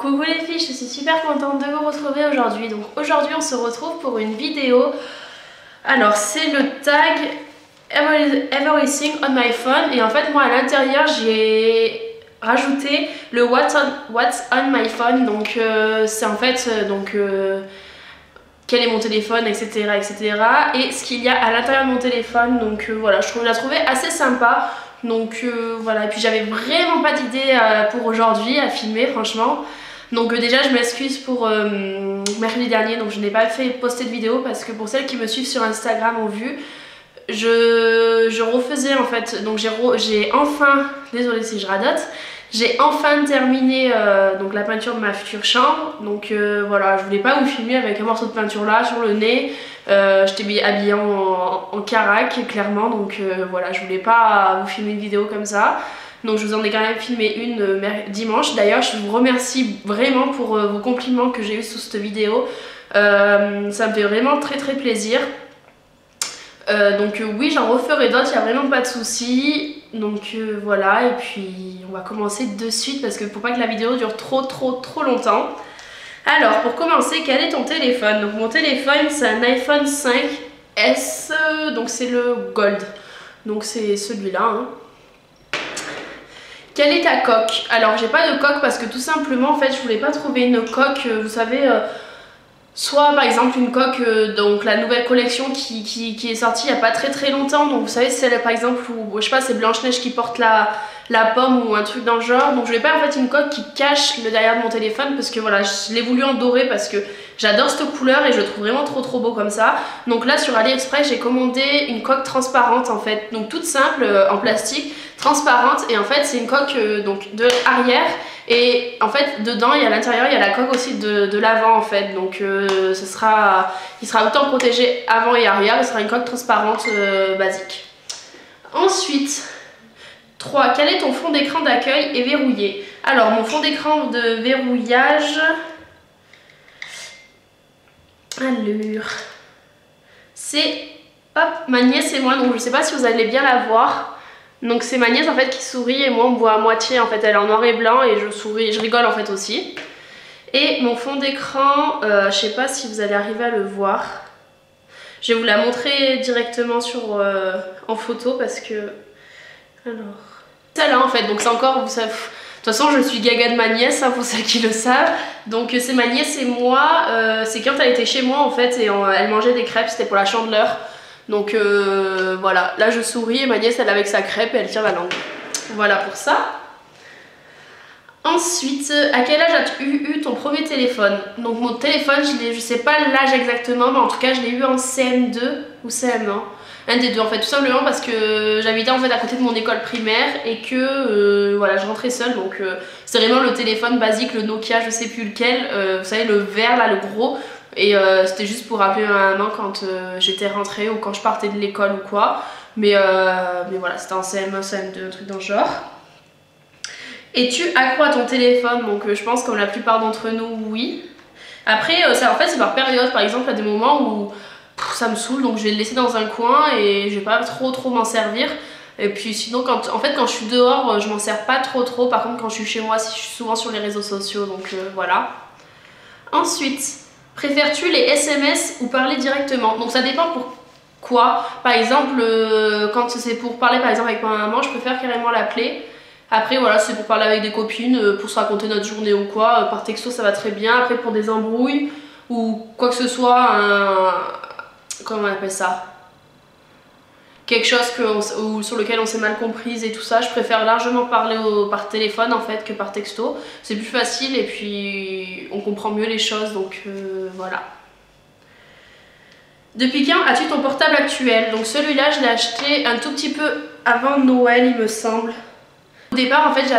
Coucou les filles, je suis super contente de vous retrouver aujourd'hui. Donc aujourd'hui on se retrouve pour une vidéo. Alors c'est le tag Everything on my phone. Et en fait moi à l'intérieur j'ai rajouté le What's on my phone. Donc c'est en fait quel est mon téléphone, etc. et ce qu'il y a à l'intérieur de mon téléphone. Donc voilà, je l'ai trouvé assez sympa. Donc voilà, et puis j'avais vraiment pas d'idée pour aujourd'hui à filmer franchement. Donc déjà je m'excuse pour mercredi dernier, donc je n'ai pas fait poster de vidéo parce que pour celles qui me suivent sur Instagram ont vu, je refaisais en fait, donc j'ai enfin, désolée si je radote, j'ai enfin terminé donc la peinture de ma future chambre. Donc voilà, je voulais pas vous filmer avec un morceau de peinture là sur le nez. J'étais habillée en carac clairement, donc voilà, je voulais pas vous filmer une vidéo comme ça. Donc je vous en ai quand même filmé une dimanche. D'ailleurs je vous remercie vraiment pour vos compliments que j'ai eu sous cette vidéo. Ça me fait vraiment très plaisir. Donc oui, j'en referai d'autres, il n'y a vraiment pas de souci. Donc voilà, et puis on va commencer de suite parce que pour pas que la vidéo dure trop longtemps. Alors pour commencer, quel est ton téléphone? Donc mon téléphone c'est un iPhone 5S, donc c'est le Gold. Donc c'est celui-là hein. Quelle est ta coque? Alors j'ai pas de coque parce que tout simplement en fait je voulais pas trouver une coque, vous savez, soit par exemple une coque, donc la nouvelle collection qui est sortie il y a pas très longtemps. Donc vous savez celle par exemple où je sais pas c'est Blanche-Neige qui porte la pomme ou un truc dans le genre. Donc je voulais pas en fait une coque qui cache le derrière de mon téléphone parce que voilà je l'ai voulu en doré parce que j'adore cette couleur et je le trouve vraiment trop beau comme ça. Donc là sur AliExpress j'ai commandé une coque transparente en fait, donc toute simple en plastique, transparente, et en fait c'est une coque donc de arrière. Et en fait dedans et à l'intérieur il y a la coque aussi de l'avant en fait. Donc il sera autant protégé avant et arrière, et ce sera une coque transparente basique. Ensuite 3. Quel est ton fond d'écran d'accueil et verrouillé? Alors mon fond d'écran de verrouillage, allure, c'est hop ma nièce et moi. Donc je sais pas si vous allez bien la voir. Donc c'est ma nièce en fait qui sourit et moi on me voit à moitié en fait, elle est en noir et blanc et je souris, je rigole en fait aussi. Et mon fond d'écran, je sais pas si vous allez arriver à le voir. Je vais vous la montrer directement en photo parce que... Alors... Celle-là en fait, donc c'est encore... Vous savez, de toute façon je suis gaga de ma nièce hein, pour celles qui le savent. Donc c'est ma nièce et moi, c'est quand elle était chez moi en fait et elle mangeait des crêpes, c'était pour la Chandeleur. Donc voilà, là je souris et ma nièce elle est avec sa crêpe et elle tire la langue. Voilà pour ça. Ensuite, à quel âge as-tu eu ton premier téléphone? Donc mon téléphone, je sais pas l'âge exactement, mais en tout cas je l'ai eu en CM2 ou CM1. Un des deux en fait, tout simplement parce que j'habitais en fait à côté de mon école primaire et que voilà, je rentrais seule. Donc c'est vraiment le téléphone basique, le Nokia, je sais plus lequel, vous savez le vert là, le gros. Et c'était juste pour rappeler ma maman quand j'étais rentrée ou quand je partais de l'école ou quoi. Mais voilà, c'était en CM1, CM2, un truc dans le genre. Es-tu accro à ton téléphone? Donc je pense comme la plupart d'entre nous, oui. Après, en fait c'est par période. Par exemple, il y a des moments où ça me saoule, donc je vais le laisser dans un coin et je vais pas trop m'en servir. Et puis sinon, quand je suis dehors, je m'en sers pas trop. Par contre, quand je suis chez moi, je suis souvent sur les réseaux sociaux, donc voilà. Ensuite... Préfères-tu les SMS ou parler directement? Donc ça dépend pourquoi. Par exemple, quand c'est pour parler par exemple avec ma maman, je préfère carrément l'appeler. Après voilà, c'est pour parler avec des copines, pour se raconter notre journée ou quoi. Par texto ça va très bien. Après pour des embrouilles ou quoi que ce soit, comment on appelle ça? Quelque chose sur lequel on s'est mal comprise et tout ça, je préfère largement parler par téléphone en fait que par texto. C'est plus facile et puis on comprend mieux les choses, donc voilà. Depuis quand as-tu ton portable actuel? Donc celui-là je l'ai acheté un tout petit peu avant Noël il me semble. Au départ en fait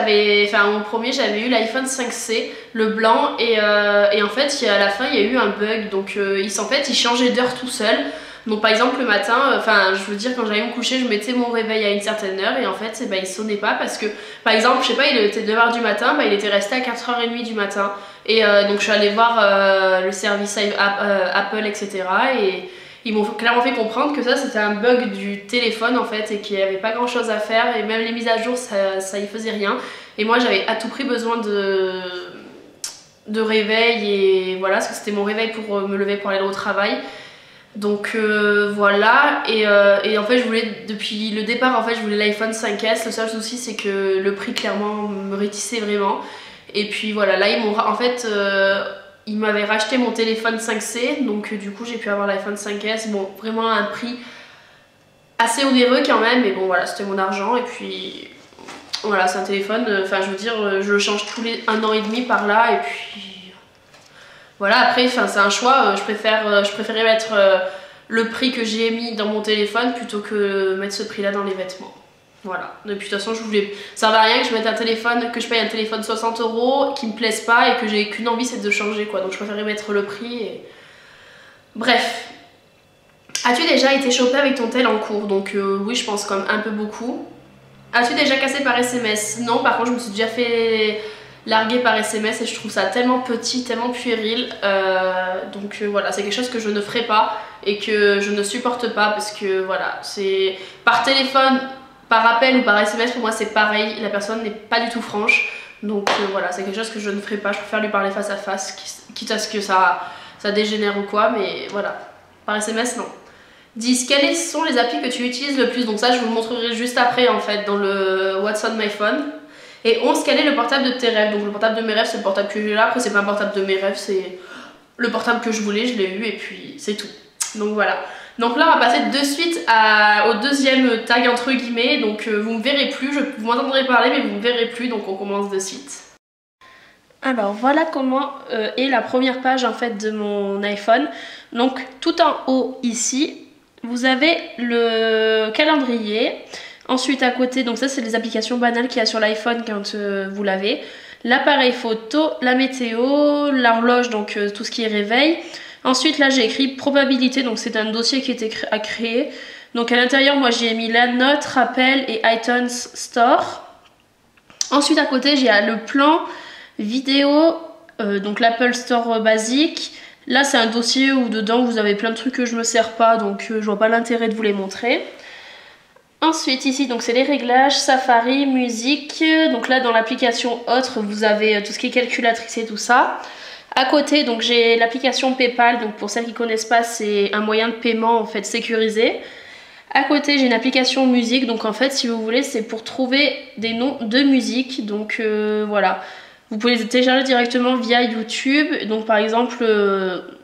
mon premier j'avais eu l'iPhone 5C, le blanc, et en fait à la fin il y a eu un bug, donc en fait il changeait d'heure tout seul. Donc par exemple le matin, je veux dire quand j'allais me coucher je mettais mon réveil à une certaine heure et en fait il sonnait pas parce que par exemple je sais pas, il était 9h du matin, il était resté à 4h30 du matin. Et donc je suis allée voir le service Apple etc. et ils m'ont clairement fait comprendre que ça c'était un bug du téléphone en fait et qu'il n'y avait pas grand chose à faire, et même les mises à jour ça y faisait rien. Et moi j'avais à tout prix besoin de réveil et voilà, parce que c'était mon réveil pour me lever pour aller au travail. Donc voilà, et en fait je voulais, depuis le départ en fait je voulais l'iPhone 5S. Le seul souci c'est que le prix clairement me rétissait vraiment. Et puis voilà, là ils m'avaient racheté mon téléphone 5C, donc du coup j'ai pu avoir l'iPhone 5S. Bon, vraiment à un prix assez onéreux quand même, mais bon voilà, c'était mon argent. Et puis voilà, c'est un téléphone, enfin je veux dire, je le change tous les 1 an et demi par là. Et puis voilà, après c'est un choix, je préférais mettre le prix que j'ai mis dans mon téléphone plutôt que mettre ce prix là dans les vêtements. Voilà, et puis de toute façon ça va rien que je mette un téléphone, que je paye un téléphone 60 € qui me plaise pas et que j'ai qu'une envie c'est de changer quoi, donc je préférais mettre le prix et... Bref. As-tu déjà été chopé avec ton tel en cours? Donc oui, je pense comme un peu beaucoup. As-tu déjà cassé par SMS? Non, par contre je me suis déjà fait larguer par SMS et je trouve ça tellement petit, tellement puéril. Donc voilà, c'est quelque chose que je ne ferai pas et que je ne supporte pas parce que voilà, c'est par téléphone, par appel ou par SMS, pour moi c'est pareil, la personne n'est pas du tout franche. Donc voilà, c'est quelque chose que je ne ferai pas, je préfère lui parler face à face, quitte à ce que ça dégénère ou quoi, mais voilà, par SMS non. 10. Quelles sont les applis que tu utilises le plus? Donc ça je vous le montrerai juste après en fait dans le What's on my phone. Et 11. Quel est le portable de tes rêves? Donc le portable de mes rêves c'est le portable que j'ai là, après c'est pas un portable de mes rêves, c'est le portable que je voulais, je l'ai eu et puis c'est tout. Donc voilà. Donc là on va passer de suite au deuxième tag entre guillemets, donc vous me verrez plus, vous m'entendrez parler mais vous me verrez plus, donc on commence de suite. Alors voilà comment est la première page en fait de mon iPhone. Donc tout en haut ici, vous avez le calendrier. Ensuite à côté, donc ça c'est les applications banales qu'il y a sur l'iPhone quand vous l'avez. L'appareil photo, la météo, l'horloge, donc tout ce qui est réveil. Ensuite là j'ai écrit probabilité, donc c'est un dossier qui était à créer. Donc à l'intérieur moi j'ai mis la note, rappel et iTunes Store. Ensuite à côté j'ai le plan, vidéo, donc l'Apple Store basique. Là c'est un dossier où dedans vous avez plein de trucs que je me sers pas, donc je vois pas l'intérêt de vous les montrer. Ensuite ici donc c'est les réglages, Safari, musique. Donc là dans l'application autre vous avez tout ce qui est calculatrice et tout ça. À côté donc j'ai l'application PayPal, donc pour celles qui connaissent pas c'est un moyen de paiement en fait sécurisé. À côté j'ai une application musique, donc en fait si vous voulez c'est pour trouver des noms de musique, donc voilà. Vous pouvez les télécharger directement via YouTube. Donc par exemple,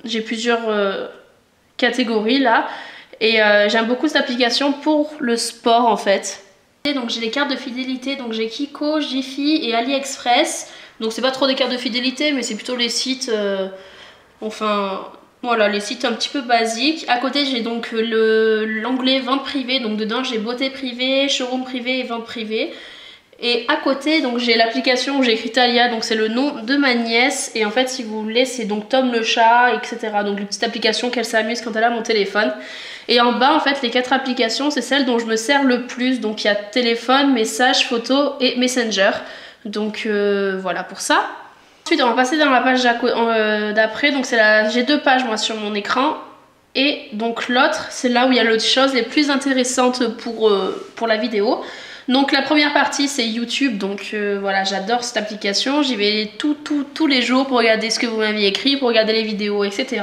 j'ai plusieurs catégories là. Et j'aime beaucoup cette application pour le sport en fait. Et donc j'ai les cartes de fidélité. Donc j'ai Kiko, Jiffy et AliExpress. Donc c'est pas trop des cartes de fidélité, mais c'est plutôt les sites... enfin, voilà, les sites un petit peu basiques. À côté j'ai donc l'onglet vente privée. Donc dedans j'ai beauté privée, showroom privé et vente privée. Et à côté, donc j'ai l'application où j'ai écrit Talia, donc c'est le nom de ma nièce. Et en fait, si vous voulez, c'est donc Tom le chat, etc. Donc une petite application qu'elle s'amuse quand elle a mon téléphone. Et en bas, en fait, les 4 applications, c'est celles dont je me sers le plus. Donc il y a téléphone, message, photo et Messenger. Donc voilà pour ça. Ensuite, on va passer dans la page d'après. Donc j'ai 2 pages moi sur mon écran. Et donc l'autre, c'est là où il y a les choses les plus intéressantes pour la vidéo. Donc la première partie c'est YouTube, donc voilà, j'adore cette application, j'y vais tous les jours pour regarder ce que vous m'avez écrit, pour regarder les vidéos, etc.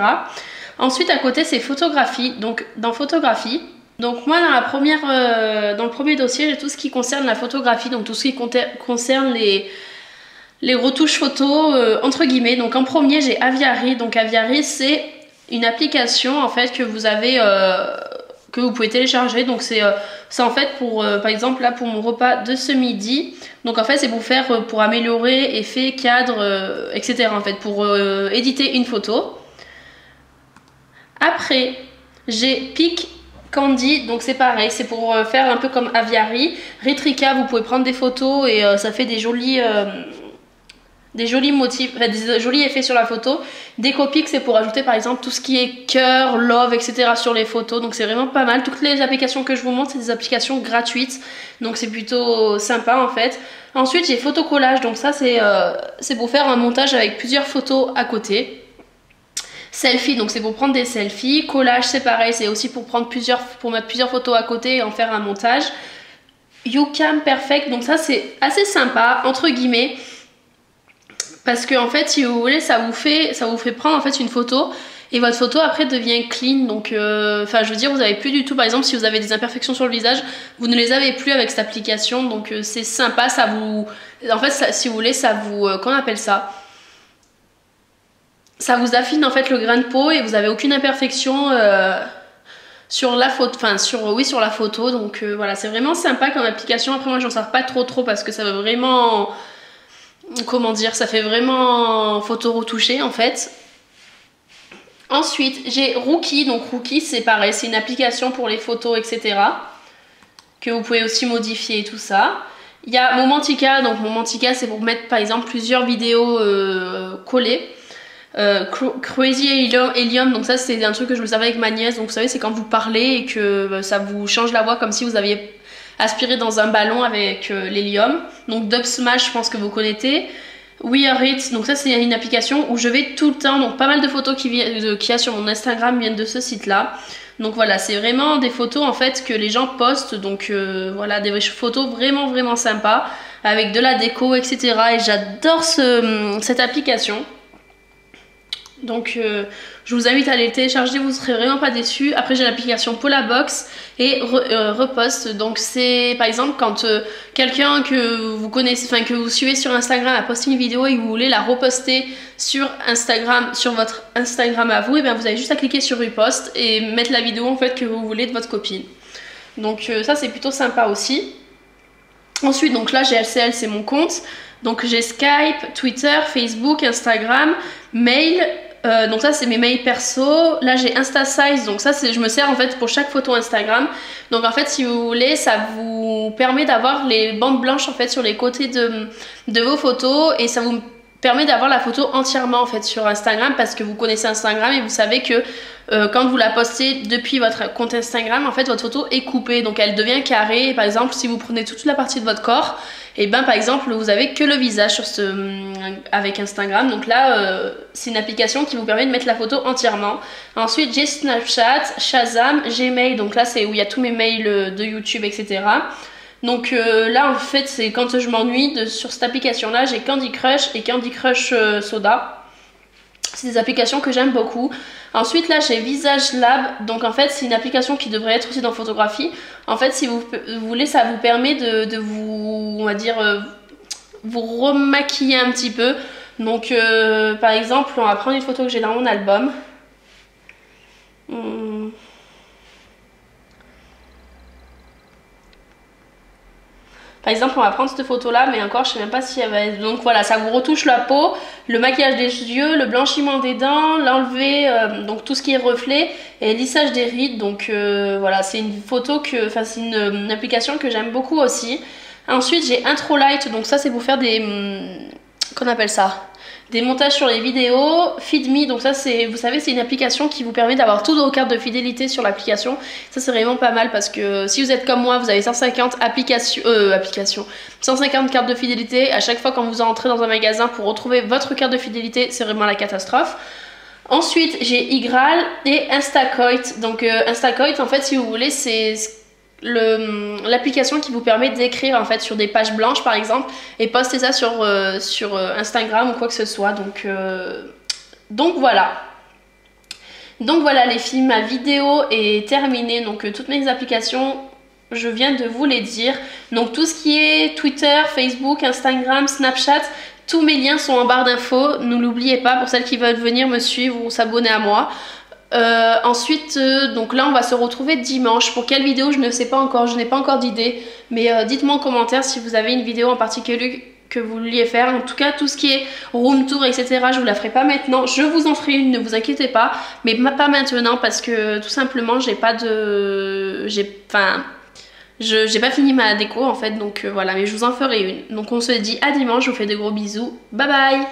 Ensuite à côté c'est photographie, donc dans photographie, donc moi dans le premier dossier j'ai tout ce qui concerne la photographie, donc tout ce qui concerne les retouches photos entre guillemets. Donc en premier j'ai Aviary, donc Aviary c'est une application en fait que vous avez... que vous pouvez télécharger. Donc c'est en fait pour par exemple là pour mon repas de ce midi, donc en fait c'est pour faire pour améliorer effet, cadre, etc. en fait pour éditer une photo. Après j'ai Pic Candy, donc c'est pareil, c'est pour faire un peu comme Aviary. Retrika, vous pouvez prendre des photos et ça fait des jolis motifs, enfin, des jolis effets sur la photo. Décopic, c'est pour ajouter par exemple tout ce qui est cœur, love, etc. sur les photos. Donc c'est vraiment pas mal. Toutes les applications que je vous montre, c'est des applications gratuites. Donc c'est plutôt sympa en fait. Ensuite j'ai photocollage, donc ça c'est pour faire un montage avec plusieurs photos à côté. Selfie, donc c'est pour prendre des selfies. Collage, c'est pareil, c'est aussi pour mettre plusieurs photos à côté et en faire un montage. YouCam Perfect, donc ça c'est assez sympa entre guillemets. Parce que en fait, si vous voulez, ça vous fait prendre en fait une photo et votre photo après devient clean. Donc, enfin, je veux dire, vous avez plus du tout, par exemple, si vous avez des imperfections sur le visage, vous ne les avez plus avec cette application. Donc, c'est sympa, ça vous, en fait, ça, si vous voulez, ça vous, qu'on appelle ça? Ça vous affine en fait le grain de peau et vous avez aucune imperfection sur la photo, enfin sur la photo. Donc voilà, c'est vraiment sympa comme application. Après moi j'en sers pas trop parce que ça veut vraiment, comment dire, ça fait vraiment photo retouchée en fait. Ensuite j'ai Rookie, donc Rookie c'est pareil, c'est une application pour les photos etc. que vous pouvez aussi modifier et tout ça. Il y a Momentica, donc Momentica c'est pour mettre par exemple plusieurs vidéos collées. Crazy Helium, donc ça c'est un truc que je me servais avec ma nièce, donc vous savez c'est quand vous parlez et que ça vous change la voix comme si vous aviez aspiré dans un ballon avec l'hélium. Donc Dub Smash, je pense que vous connaissez. We Are It, donc ça c'est une application où je vais tout le temps, donc pas mal de photos qu'il y a sur mon Instagram viennent de ce site là. Donc voilà, c'est vraiment des photos en fait que les gens postent, donc voilà, des photos vraiment sympas avec de la déco etc. Et j'adore cette application. Donc je vous invite à aller le télécharger, vous ne serez vraiment pas déçus. Après j'ai l'application Polabox et Repost. Donc c'est par exemple quand quelqu'un que vous connaissez, enfin que vous suivez sur Instagram a posté une vidéo et que vous voulez la reposter sur Instagram, sur votre Instagram à vous, et bien vous avez juste à cliquer sur Repost et mettre la vidéo en fait que vous voulez de votre copine. Donc ça c'est plutôt sympa aussi. Ensuite donc là j'ai LCL, c'est mon compte. Donc j'ai Skype, Twitter, Facebook, Instagram, mail. Donc ça c'est mes mails perso. Là j'ai InstaSize, donc ça c'est, je me sers en fait pour chaque photo Instagram. Donc en fait si vous voulez, ça vous permet d'avoir les bandes blanches en fait sur les côtés de vos photos, et ça vous permet d'avoir la photo entièrement en fait sur Instagram, parce que vous connaissez Instagram et vous savez que quand vous la postez depuis votre compte Instagram, en fait votre photo est coupée, donc elle devient carrée. Et par exemple si vous prenez toute la partie de votre corps, et ben par exemple vous avez que le visage sur avec Instagram. Donc là c'est une application qui vous permet de mettre la photo entièrement. Ensuite j'ai Snapchat, Shazam, Gmail, donc là c'est où il y a tous mes mails de YouTube etc. Donc là en fait c'est quand je m'ennuie sur cette application là, j'ai Candy Crush et Candy Crush Soda. C'est des applications que j'aime beaucoup. Ensuite là j'ai Visage Lab, donc en fait c'est une application qui devrait être aussi dans photographie. En fait si vous voulez, ça vous permet de vous, on va dire, vous remaquiller un petit peu. Donc par exemple on va prendre une photo que j'ai dans mon album. Par exemple on va prendre cette photo là, mais encore je sais même pas si elle va être... Donc voilà, ça vous retouche la peau, le maquillage des yeux, le blanchiment des dents, l'enlever, donc tout ce qui est reflet, et lissage des rides. Donc voilà, c'est une photo que, enfin c'est une application que j'aime beaucoup aussi. Ensuite j'ai Intro Light, donc ça c'est pour faire des... qu'on appelle ça, des montages sur les vidéos. Feed Me, donc ça c'est, vous savez, c'est une application qui vous permet d'avoir toutes vos cartes de fidélité sur l'application. Ça c'est vraiment pas mal, parce que si vous êtes comme moi, vous avez 150 150 cartes de fidélité. À chaque fois quand vous entrez dans un magasin pour retrouver votre carte de fidélité, c'est vraiment la catastrophe. Ensuite j'ai Igral et Instacoit. Donc Instacoit en fait si vous voulez c'est l'application qui vous permet d'écrire en fait sur des pages blanches par exemple et poster ça sur Instagram ou quoi que ce soit. Donc voilà les filles, ma vidéo est terminée. Donc toutes mes applications je viens de vous les dire. Donc tout ce qui est Twitter, Facebook, Instagram, Snapchat, tous mes liens sont en barre d'infos, ne l'oubliez pas pour celles qui veulent venir me suivre ou s'abonner à moi. Ensuite donc là on va se retrouver dimanche. Pour quelle vidéo je ne sais pas encore, je n'ai pas encore d'idée, mais dites-moi en commentaire si vous avez une vidéo en particulier que vous vouliez faire. En tout cas tout ce qui est room tour etc, je vous la ferai pas maintenant, je vous en ferai une, ne vous inquiétez pas, mais pas maintenant parce que tout simplement j'ai pas fini ma déco en fait. Donc voilà, mais je vous en ferai une. Donc on se dit à dimanche, je vous fais de gros bisous, bye bye.